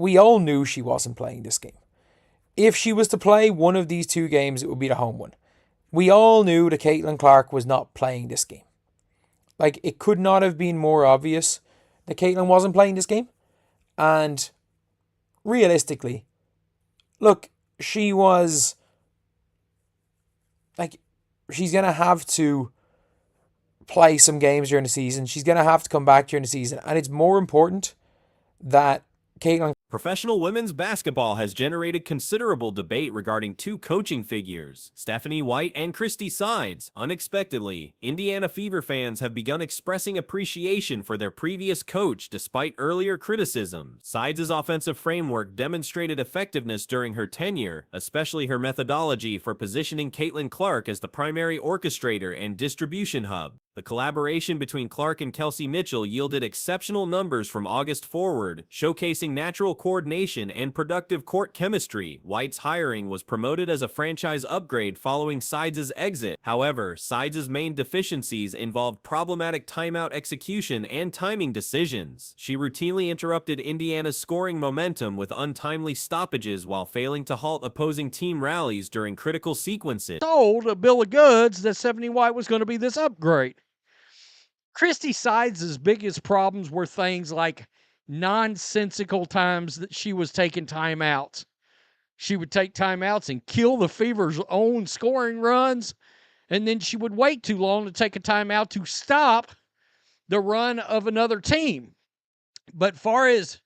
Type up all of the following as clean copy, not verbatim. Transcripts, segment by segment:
we all knew she wasn't playing this game. If she was to play one of these two games, it would be the home one. We all knew that Caitlin Clark was not playing this game. Like, it could not have been more obvious that Caitlin wasn't playing this game. And realistically, look, she was, like, she's going to have to play some games during the season. She's going to have to come back during the season. And it's more important that Caitlin... Professional women's basketball has generated considerable debate regarding two coaching figures, Stephanie White and Christie Sides. Unexpectedly, Indiana Fever fans have begun expressing appreciation for their previous coach despite earlier criticism. Sides' offensive framework demonstrated effectiveness during her tenure, especially her methodology for positioning Caitlin Clark as the primary orchestrator and distribution hub. The collaboration between Clark and Kelsey Mitchell yielded exceptional numbers from August forward, showcasing natural coordination and productive court chemistry. White's hiring was promoted as a franchise upgrade following Sides' exit. However, Sides' main deficiencies involved problematic timeout execution and timing decisions. She routinely interrupted Indiana's scoring momentum with untimely stoppages while failing to halt opposing team rallies during critical sequences. Told a bill of goods that Stephanie White was going to be this upgrade. Christie Sides' biggest problems were things like nonsensical times that she was taking timeouts. She would take timeouts and kill the Fever's own scoring runs, and then she would wait too long to take a timeout to stop the run of another team. But far as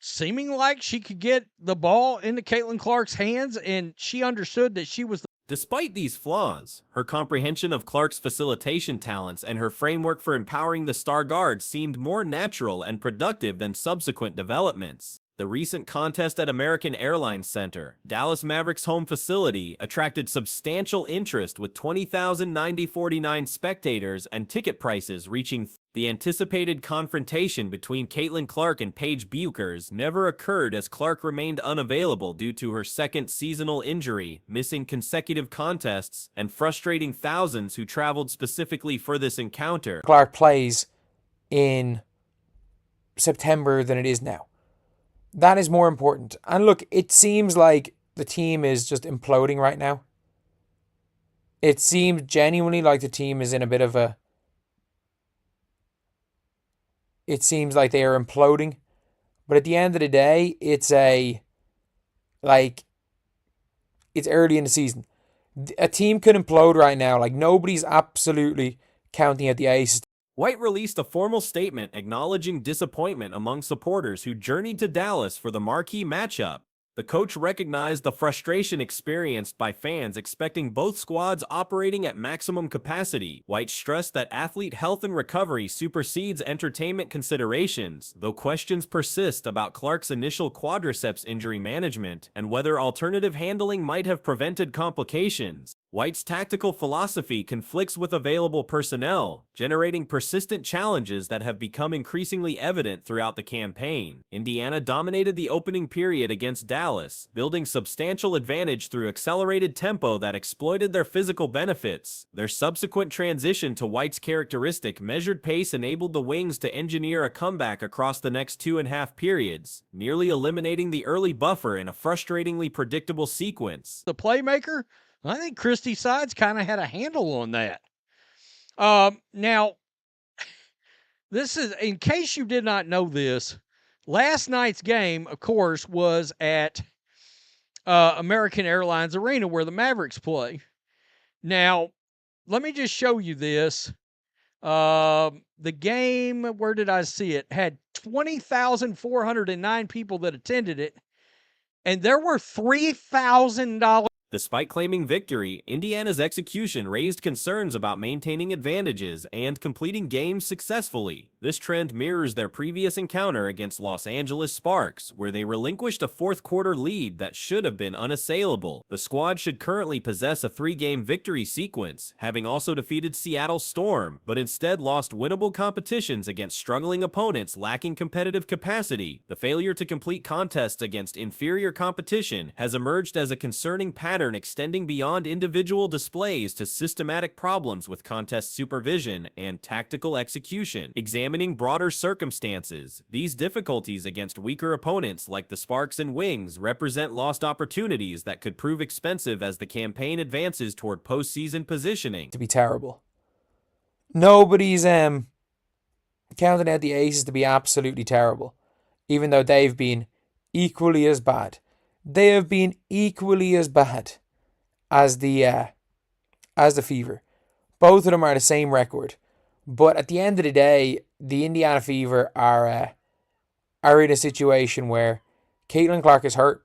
seeming like she could get the ball into Caitlin Clark's hands, and she understood that she was Despite these flaws, her comprehension of Clark's facilitation talents and her framework for empowering the star guard seemed more natural and productive than subsequent developments. The recent contest at American Airlines Center, Dallas Mavericks' home facility, attracted substantial interest with 20,049 spectators and ticket prices reaching. The anticipated confrontation between Caitlin Clark and Paige Buchers never occurred as Clark remained unavailable due to her second seasonal injury, missing consecutive contests, and frustrating thousands who traveled specifically for this encounter. Clark plays in September than it is now. That is more important. And look, it seems like the team is just imploding right now. It seems genuinely like the team is in a bit of a... It seems like they are imploding. But at the end of the day, it's early in the season. A team could implode right now. Like, nobody's absolutely counting out the aces. White released a formal statement acknowledging disappointment among supporters who journeyed to Dallas for the marquee matchup. The coach recognized the frustration experienced by fans expecting both squads operating at maximum capacity. White stressed that athlete health and recovery supersedes entertainment considerations, though questions persist about Clark's initial quadriceps injury management and whether alternative handling might have prevented complications. White's tactical philosophy conflicts with available personnel, generating persistent challenges that have become increasingly evident throughout the campaign. Indiana dominated the opening period against Dallas, building substantial advantage through accelerated tempo that exploited their physical benefits. Their subsequent transition to White's characteristic measured pace enabled the Wings to engineer a comeback across the next 2.5 periods, nearly eliminating the early buffer in a frustratingly predictable sequence. The playmaker? I think Christie Sides kind of had a handle on that. Now, this is, in case you did not know this, last night's game, of course, was at American Airlines Arena where the Mavericks play. Now, let me just show you this. The game, where did I see it? Had 20,409 people that attended it, and there were $3,000. Despite claiming victory, Indiana's execution raised concerns about maintaining advantages and completing games successfully. This trend mirrors their previous encounter against Los Angeles Sparks, where they relinquished a fourth-quarter lead that should have been unassailable. The squad should currently possess a 3-game victory sequence, having also defeated Seattle Storm, but instead lost winnable competitions against struggling opponents lacking competitive capacity. The failure to complete contests against inferior competition has emerged as a concerning pattern extending beyond individual displays to systematic problems with contest supervision and tactical execution. Examining examining broader circumstances. These difficulties against weaker opponents like the Sparks and Wings represent lost opportunities that could prove expensive as the campaign advances toward postseason positioning. To be terrible. Nobody's counting out the Aces to be absolutely terrible, even though they've been equally as bad. They have been equally as bad as the Fever. Both of them are the same record, but at the end of the day, the Indiana Fever are in a situation where Caitlin Clark is hurt.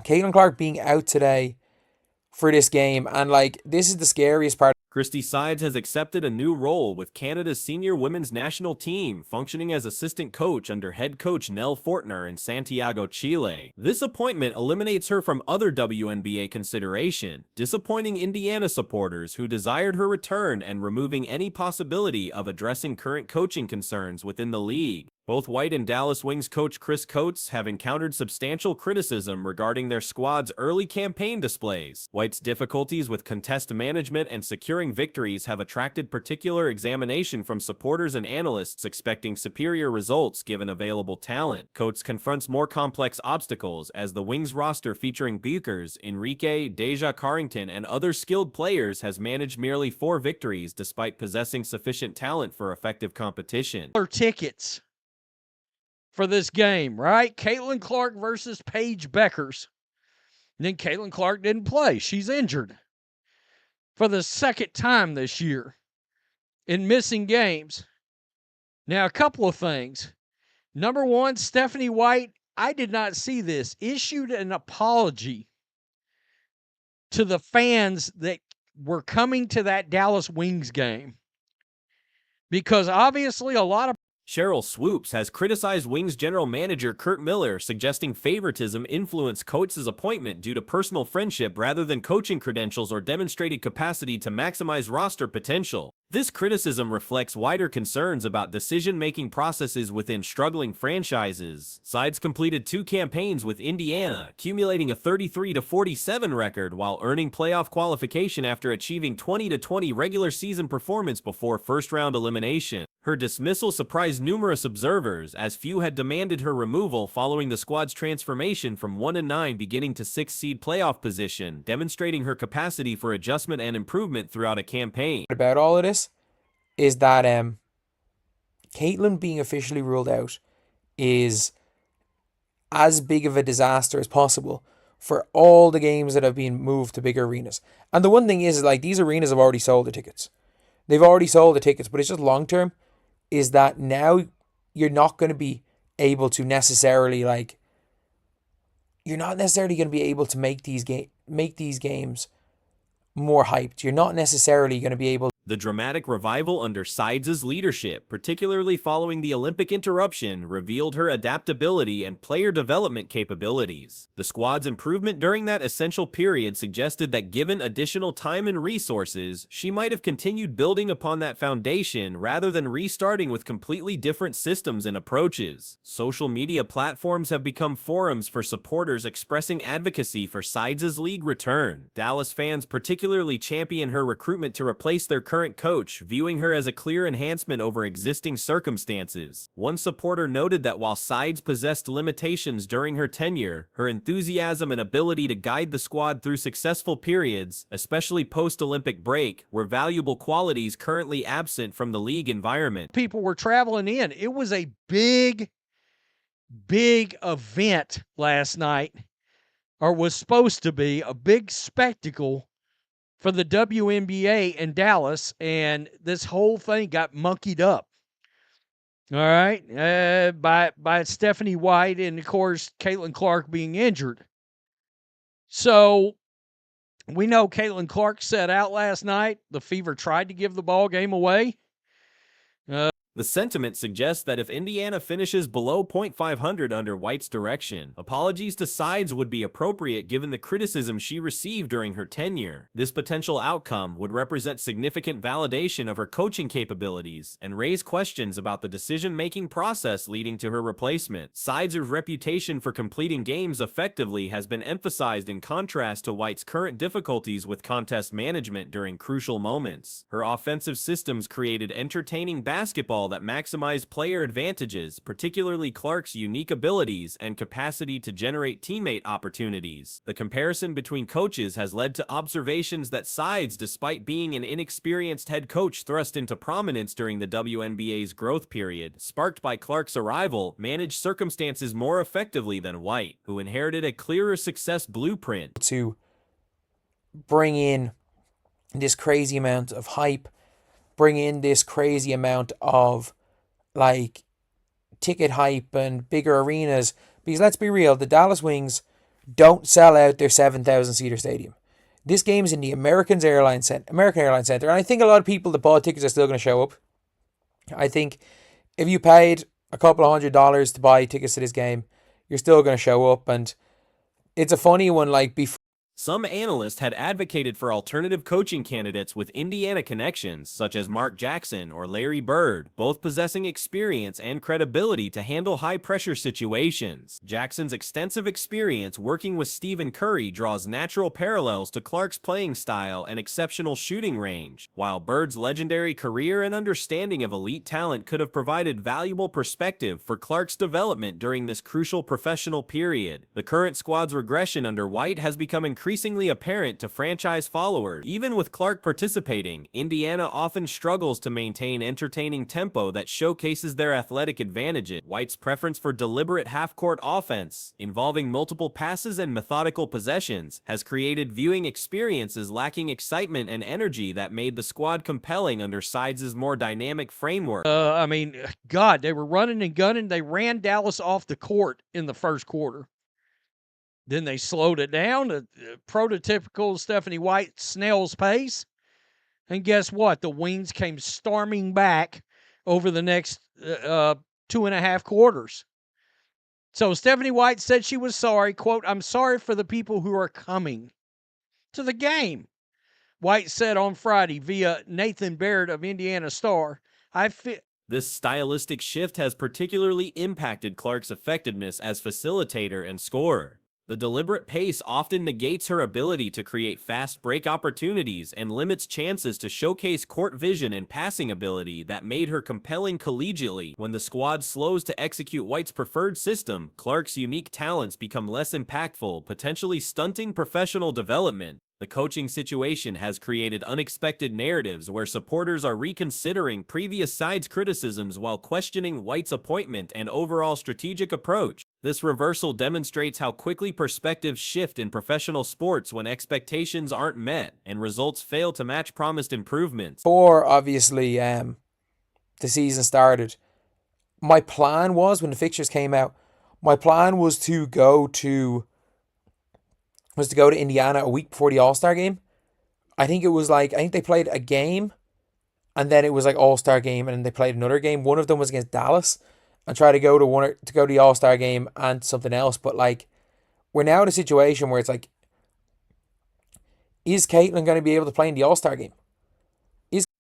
Caitlin Clark being out today for this game, and like, this is the scariest part. Christie Sides has accepted a new role with Canada's senior women's national team, functioning as assistant coach under head coach Nell Fortner in Santiago, Chile. This appointment eliminates her from other WNBA consideration, disappointing Indiana supporters who desired her return and removing any possibility of addressing current coaching concerns within the league. Both White and Dallas Wings coach Chris Coates have encountered substantial criticism regarding their squad's early campaign displays. White's difficulties with contest management and securing victories have attracted particular examination from supporters and analysts expecting superior results given available talent. Coates confronts more complex obstacles as the Wings roster featuring Beukers, Enrique, Deja Carrington, and other skilled players has managed merely 4 victories despite possessing sufficient talent for effective competition. Tickets for this game, right? Caitlin Clark versus Paige Beckers. And then Caitlin Clark didn't play. She's injured for the second time this year in missing games. Now, a couple of things. Number one, Stephanie White, I did not see this, issued an apology to the fans that were coming to that Dallas Wings game. Because obviously a lot of Cheryl Swoops has criticized Wings general manager Kurt Miller, suggesting favoritism influenced Coates' appointment due to personal friendship rather than coaching credentials or demonstrated capacity to maximize roster potential. This criticism reflects wider concerns about decision-making processes within struggling franchises. Sides completed 2 campaigns with Indiana, accumulating a 33-47 record while earning playoff qualification after achieving 20-20 regular season performance before first-round elimination. Her dismissal surprised numerous observers, as few had demanded her removal following the squad's transformation from 1-9 beginning to 6th seed playoff position, demonstrating her capacity for adjustment and improvement throughout a campaign. About all of this is that Caitlin being officially ruled out is as big of a disaster as possible for all the games that have been moved to bigger arenas. And the one thing is, like, these arenas have already sold the tickets. They've already sold the tickets, but it's just long term is that now you're not going to be able to necessarily, like, you're not necessarily going to be able to make these games more hyped. You're not necessarily going to be able. The dramatic revival under Sides' leadership, particularly following the Olympic interruption, revealed her adaptability and player development capabilities. The squad's improvement during that essential period suggested that given additional time and resources, she might have continued building upon that foundation rather than restarting with completely different systems and approaches. Social media platforms have become forums for supporters expressing advocacy for Sides' league return. Dallas fans particularly champion her recruitment to replace their current coach, viewing her as a clear enhancement over existing circumstances. One supporter noted that while Sides possessed limitations during her tenure, her enthusiasm and ability to guide the squad through successful periods, especially post-Olympic break, were valuable qualities currently absent from the league environment. People were traveling in. It was a big event last night, or was supposed to be a big spectacle for the WNBA in Dallas, and this whole thing got monkeyed up. All right, by Stephanie White and, of course, Caitlin Clark being injured. So we know Caitlin Clark sat out last night. The Fever tried to give the ball game away. The sentiment suggests that if Indiana finishes below .500 under White's direction, apologies to Sides would be appropriate given the criticism she received during her tenure. This potential outcome would represent significant validation of her coaching capabilities and raise questions about the decision-making process leading to her replacement. Sides' reputation for completing games effectively has been emphasized in contrast to White's current difficulties with contest management during crucial moments. Her offensive systems created entertaining basketball basketball that maximize player advantages, particularly Clark's unique abilities and capacity to generate teammate opportunities. The comparison between coaches has led to observations that sides, despite being an inexperienced head coach thrust into prominence during the WNBA's growth period, sparked by Clark's arrival, managed circumstances more effectively than White, who inherited a clearer success blueprint. To bring in this crazy amount of hype, bring in this crazy amount of like ticket hype and bigger arenas, because let's be real, the Dallas Wings don't sell out their 7,000 seater stadium. This game's in the American Airlines Center, and I think a lot of people that bought tickets are still going to show up. I think if you paid a couple of $100 to buy tickets to this game, you're still going to show up. And it's a funny one, like before. Some analysts had advocated for alternative coaching candidates with Indiana connections, such as Mark Jackson or Larry Bird, both possessing experience and credibility to handle high-pressure situations. Jackson's extensive experience working with Stephen Curry draws natural parallels to Clark's playing style and exceptional shooting range, while Bird's legendary career and understanding of elite talent could have provided valuable perspective for Clark's development during this crucial professional period. The current squad's regression under White has become increasingly apparent to franchise followers. Even with Clark participating, Indiana often struggles to maintain entertaining tempo that showcases their athletic advantages. White's preference for deliberate half-court offense, involving multiple passes and methodical possessions, has created viewing experiences lacking excitement and energy that made the squad compelling under Sides' more dynamic framework. I mean, God, they were running and gunning. They ran Dallas off the court in the first quarter. Then they slowed it down, prototypical Stephanie White snail's pace. And guess what? The Wings came storming back over the next 2.5 quarters. So Stephanie White said she was sorry, quote, "I'm sorry for the people who are coming to the game." White said on Friday via Nathan Baird of Indiana Star, This stylistic shift has particularly impacted Clark's effectiveness as facilitator and scorer. The deliberate pace often negates her ability to create fast break opportunities and limits chances to showcase court vision and passing ability that made her compelling collegiately. When the squad slows to execute White's preferred system, Clark's unique talents become less impactful, potentially stunting professional development. The coaching situation has created unexpected narratives where supporters are reconsidering previous sides' criticisms while questioning White's appointment and overall strategic approach. This reversal demonstrates how quickly perspectives shift in professional sports when expectations aren't met and results fail to match promised improvements. Before, obviously, the season started, my plan was, when the fixtures came out, my plan was to go to Indiana a week before the All-Star game. I think they played a game, and then it was like All-Star game, and then they played another game. One of them was against Dallas, and try to go to the All-Star game and something else. But like, we're now in a situation where it's like, is Caitlin going to be able to play in the All-Star game?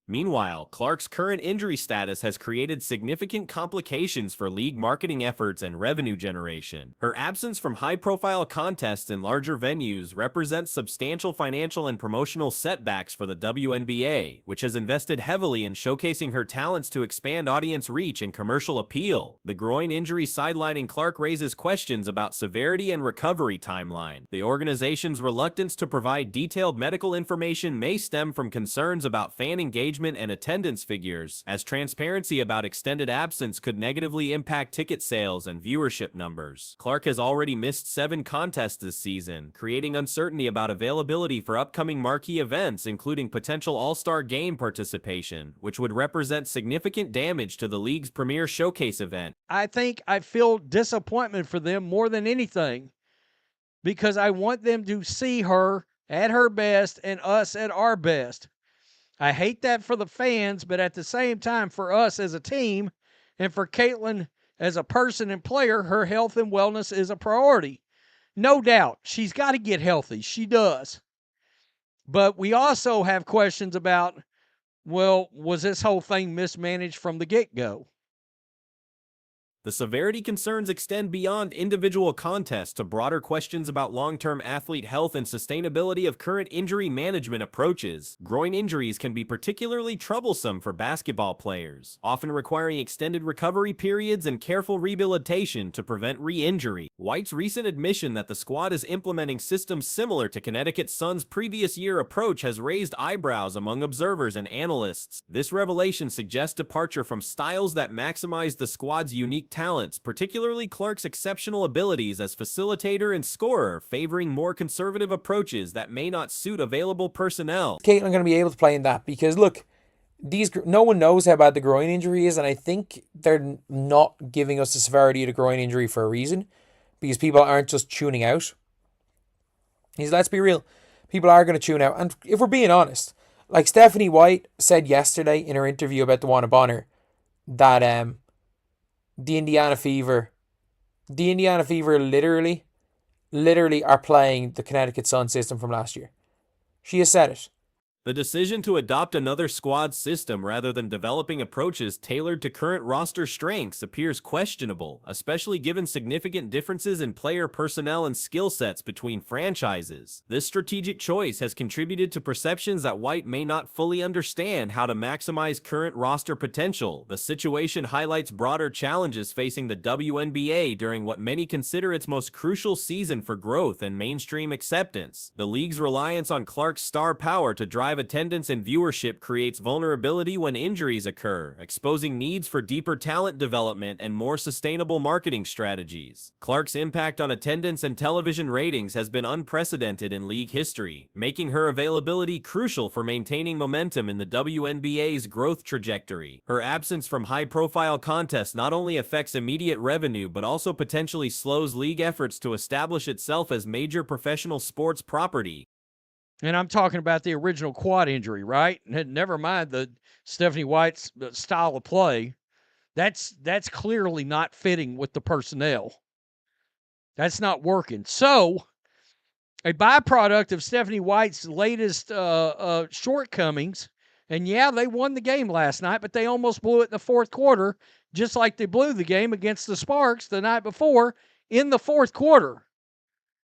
Meanwhile, Clark's current injury status has created significant complications for league marketing efforts and revenue generation. Her absence from high-profile contests in larger venues represents substantial financial and promotional setbacks for the WNBA, which has invested heavily in showcasing her talents to expand audience reach and commercial appeal. The groin injury sidelining Clark raises questions about severity and recovery timeline. The organization's reluctance to provide detailed medical information may stem from concerns about fan engagement and attendance figures, as transparency about extended absence could negatively impact ticket sales and viewership numbers. Clark has already missed 7 contests this season, creating uncertainty about availability for upcoming marquee events, including potential All-Star Game participation, which would represent significant damage to the league's premier showcase event. I think I feel disappointment for them more than anything, because I want them to see her at her best and us at our best. I hate that for the fans, but at the same time, for us as a team and for Caitlin as a person and player, her health and wellness is a priority. No doubt, she's got to get healthy. She does. But we also have questions about, well, was this whole thing mismanaged from the get-go? The severity concerns extend beyond individual contests to broader questions about long-term athlete health and sustainability of current injury management approaches. Groin injuries can be particularly troublesome for basketball players, often requiring extended recovery periods and careful rehabilitation to prevent re-injury. White's recent admission that the squad is implementing systems similar to Connecticut Sun's previous year approach has raised eyebrows among observers and analysts. This revelation suggests departure from styles that maximize the squad's unique talents, particularly Clark's exceptional abilities as facilitator and scorer, favoring more conservative approaches that may not suit available personnel. Caitlin going to be able to play in that because look, no one knows how bad the groin injury is, and I think they're not giving us the severity of the groin injury for a reason, because people aren't just tuning out. Let's be real, people are going to tune out, and if we're being honest, like Stephanie White said yesterday in her interview about the Wanna Bonner, that the Indiana Fever literally are playing the Connecticut Sun system from last year. She has said it. The decision to adopt another squad system rather than developing approaches tailored to current roster strengths appears questionable, especially given significant differences in player personnel and skill sets between franchises. This strategic choice has contributed to perceptions that White may not fully understand how to maximize current roster potential. The situation highlights broader challenges facing the WNBA during what many consider its most crucial season for growth and mainstream acceptance. The league's reliance on Clark's star power to drive attendance and viewership creates vulnerability when injuries occur, exposing needs for deeper talent development and more sustainable marketing strategies. Clark's impact on attendance and television ratings has been unprecedented in league history, making her availability crucial for maintaining momentum in the WNBA's growth trajectory. Her absence from high-profile contests not only affects immediate revenue but also potentially slows league efforts to establish itself as major professional sports property. And I'm talking about the original quad injury, right? Never mind the Stephanie White's style of play. That's clearly not fitting with the personnel. That's not working. So, a byproduct of Stephanie White's latest shortcomings, and yeah, they won the game last night, but they almost blew it in the fourth quarter, just like they blew the game against the Sparks the night before in the fourth quarter.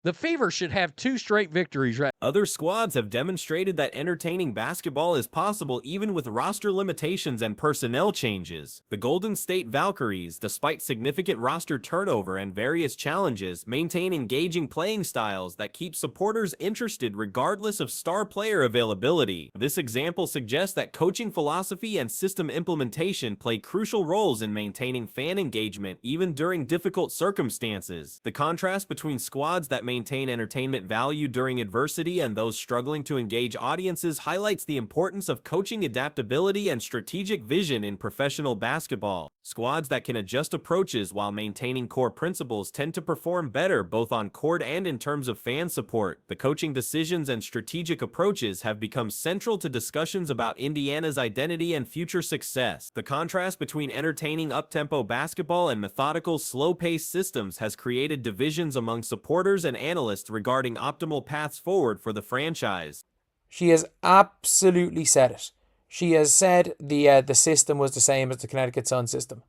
The Fever should have 2 straight victories right. Other squads have demonstrated that entertaining basketball is possible even with roster limitations and personnel changes. The Golden State Valkyries, despite significant roster turnover and various challenges, maintain engaging playing styles that keep supporters interested regardless of star player availability. This example suggests that coaching philosophy and system implementation play crucial roles in maintaining fan engagement even during difficult circumstances. The contrast between squads that maintain entertainment value during adversity and those struggling to engage audiences highlights the importance of coaching adaptability and strategic vision in professional basketball. Squads that can adjust approaches while maintaining core principles tend to perform better both on court and in terms of fan support. The coaching decisions and strategic approaches have become central to discussions about Indiana's identity and future success. The contrast between entertaining up-tempo basketball and methodical, slow-paced systems has created divisions among supporters and analysts regarding optimal paths forward for the franchise. She has absolutely said it. She has said the system was the same as the Connecticut Sun system.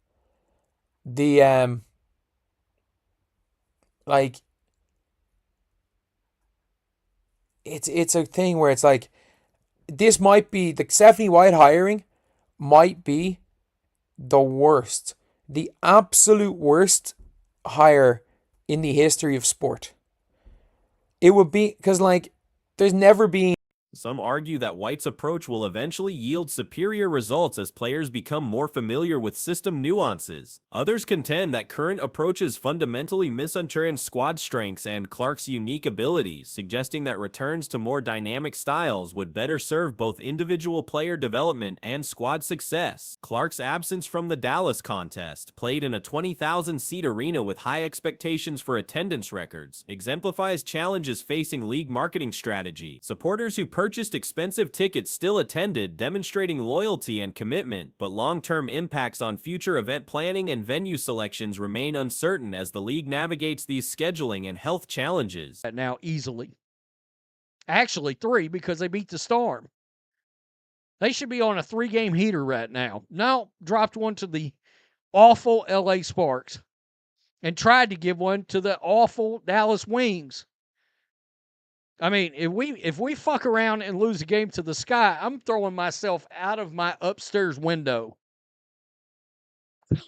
It's a thing where it's like, this might be the Stephanie White hiring might be the absolute worst hire in the history of sport. It would be because there's never been. Some argue that White's approach will eventually yield superior results as players become more familiar with system nuances. Others contend that current approaches fundamentally misunderstand squad strengths and Clark's unique abilities, suggesting that returns to more dynamic styles would better serve both individual player development and squad success. Clark's absence from the Dallas contest, played in a 20,000-seat arena with high expectations for attendance records, exemplifies challenges facing league marketing strategy. Supporters who purchased expensive tickets still attended, demonstrating loyalty and commitment, but long-term impacts on future event planning and venue selections remain uncertain as the league navigates these scheduling and health challenges. Now easily. Actually 3 because they beat the Storm. They should be on a 3-game heater right now. No, dropped one to the awful LA Sparks and tried to give one to the awful Dallas Wings. I mean, if we fuck around and lose a game to the Sky, I'm throwing myself out of my upstairs window.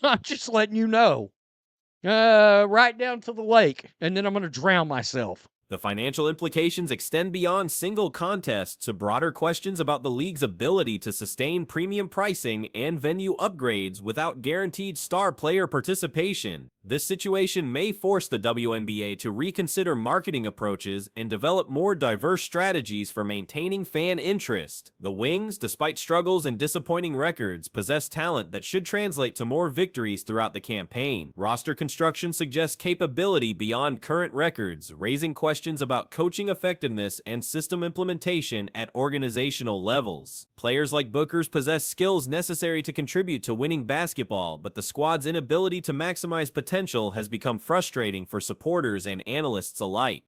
I'm just letting you know. Right down to the lake, and then I'm going to drown myself. The financial implications extend beyond single contests to broader questions about the league's ability to sustain premium pricing and venue upgrades without guaranteed star player participation. This situation may force the WNBA to reconsider marketing approaches and develop more diverse strategies for maintaining fan interest. The Wings, despite struggles and disappointing records, possess talent that should translate to more victories throughout the campaign. Roster construction suggests capability beyond current records, raising questions about coaching effectiveness and system implementation at organizational levels. Players like Booker's possess skills necessary to contribute to winning basketball, but the squad's inability to maximize potential has become frustrating for supporters and analysts alike.